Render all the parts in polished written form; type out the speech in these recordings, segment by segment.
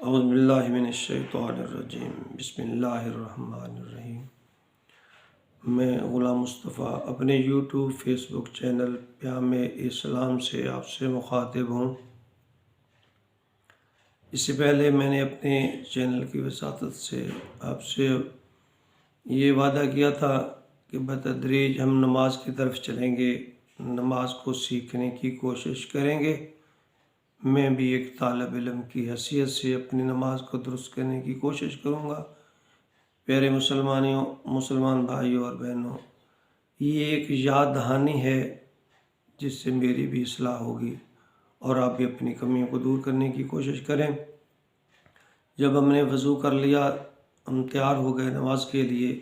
اعوذ باللہ من الشیطان الرجیم بسم اللہ الرحمن الرحیم۔ میں غلام مصطفیٰ اپنے یوٹیوب فیس بک چینل پیام اسلام سے آپ سے مخاطب ہوں۔ اس سے پہلے میں نے اپنے چینل کی وساطت سے آپ سے یہ وعدہ کیا تھا کہ بتدریج ہم نماز کی طرف چلیں گے، نماز کو سیکھنے کی کوشش کریں گے۔ میں بھی ایک طالب علم کی حیثیت سے اپنی نماز کو درست کرنے کی کوشش کروں گا۔ پیارے مسلمان بھائیوں اور بہنوں، یہ ایک یاد دہانی ہے جس سے میری بھی اصلاح ہوگی اور آپ بھی اپنی کمیوں کو دور کرنے کی کوشش کریں۔ جب ہم نے وضو کر لیا، ہم تیار ہو گئے نماز کے لیے،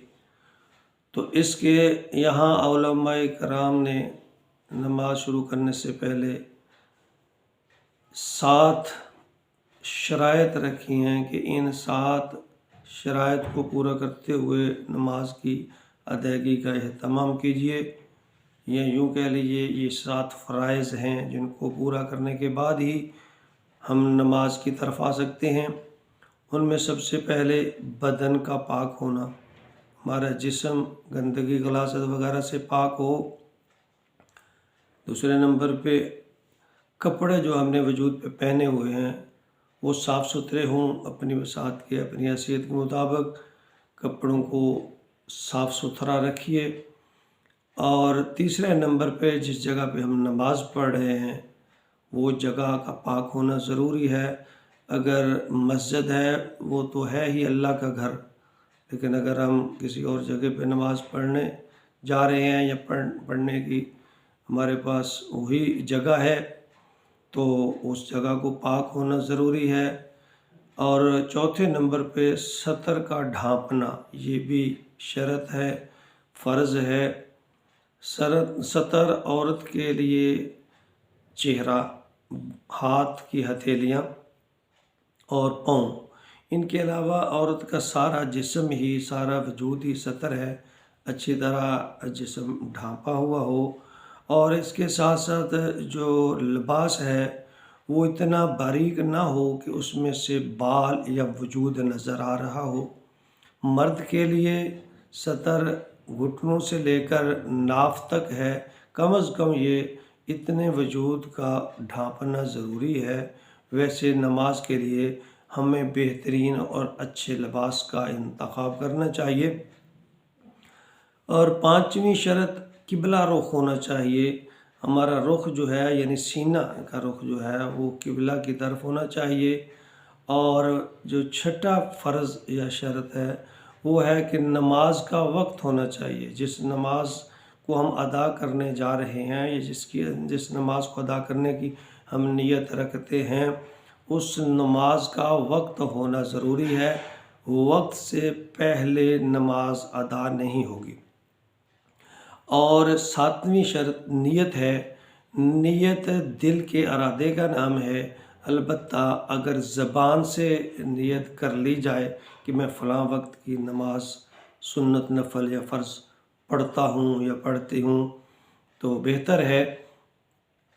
تو اس کے یہاں علماء کرام نے نماز شروع کرنے سے پہلے 7 شرائط رکھی ہیں کہ ان 7 شرائط کو پورا کرتے ہوئے نماز کی ادائیگی کا اہتمام کیجیے، یا یوں کہہ لیجیے یہ 7 فرائض ہیں جن کو پورا کرنے کے بعد ہی ہم نماز کی طرف آ سکتے ہیں۔ ان میں سب سے پہلے بدن کا پاک ہونا، ہمارا جسم گندگی غلاظت وغیرہ سے پاک ہو۔ دوسرے نمبر پہ کپڑے جو ہم نے وجود پہ پہنے ہوئے ہیں وہ صاف ستھرے ہوں، اپنی وسعت کے اپنی حیثیت کے مطابق کپڑوں کو صاف ستھرا رکھیے۔ اور تیسرے نمبر پہ جس جگہ پہ ہم نماز پڑھ رہے ہیں وہ جگہ کا پاک ہونا ضروری ہے۔ اگر مسجد ہے وہ تو ہے ہی اللہ کا گھر، لیکن اگر ہم کسی اور جگہ پہ نماز پڑھنے جا رہے ہیں یا پڑھنے کی ہمارے پاس وہی جگہ ہے تو اس جگہ کو پاک ہونا ضروری ہے۔ اور چوتھے نمبر پہ سطر کا ڈھانپنا، یہ بھی شرط ہے، فرض ہے۔ سطر عورت کے لیے چہرہ، ہاتھ کی ہتھیلیاں اور پاؤں، ان کے علاوہ عورت کا سارا جسم ہی، سارا وجود ہی سطر ہے، اچھی طرح جسم ڈھانپا ہوا ہو۔ اور اس کے ساتھ ساتھ جو لباس ہے وہ اتنا باریک نہ ہو کہ اس میں سے بال یا وجود نظر آ رہا ہو۔ مرد کے لیے سطر گھٹنوں سے لے کر ناف تک ہے، کم از کم یہ اتنے وجود کا ڈھانپنا ضروری ہے۔ ویسے نماز کے لیے ہمیں بہترین اور اچھے لباس کا انتخاب کرنا چاہیے۔ اور 5ویں شرط قبلہ رخ ہونا چاہیے۔ ہمارا رخ جو ہے یعنی سینہ کا رخ جو ہے وہ قبلہ کی طرف ہونا چاہیے۔ اور جو 6واں فرض یا شرط ہے وہ ہے کہ نماز کا وقت ہونا چاہیے۔ جس نماز کو ہم ادا کرنے جا رہے ہیں یا جس نماز کو ادا کرنے کی ہم نیت رکھتے ہیں اس نماز کا وقت ہونا ضروری ہے۔ وقت سے پہلے نماز ادا نہیں ہوگی۔ اور 7ویں شرط نیت ہے۔ نیت دل کے ارادے کا نام ہے، البتہ اگر زبان سے نیت کر لی جائے کہ میں فلاں وقت کی نماز سنت، نفل یا فرض پڑھتا ہوں یا پڑھتی ہوں تو بہتر ہے۔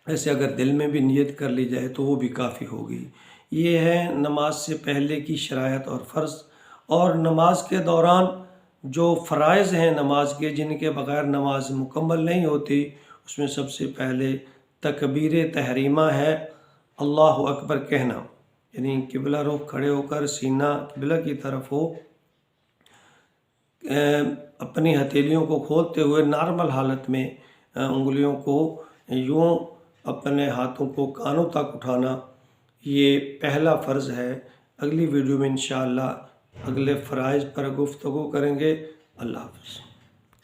ایسے اگر دل میں بھی نیت کر لی جائے تو وہ بھی کافی ہوگی۔ یہ ہے نماز سے پہلے کی شرائط اور فرض۔ اور نماز کے دوران جو فرائض ہیں نماز کے، جن کے بغیر نماز مکمل نہیں ہوتی، اس میں سب سے پہلے تکبیر تحریمہ ہے، اللہ اکبر کہنا، یعنی قبلہ رخ کھڑے ہو کر سینہ قبلہ کی طرف ہو، اپنی ہتھیلیوں کو کھولتے ہوئے نارمل حالت میں انگلیوں کو یوں اپنے ہاتھوں کو کانوں تک اٹھانا، یہ پہلا فرض ہے۔ اگلی ویڈیو میں انشاءاللہ اگلے فرائض پر گفتگو کریں گے۔ اللہ حافظ۔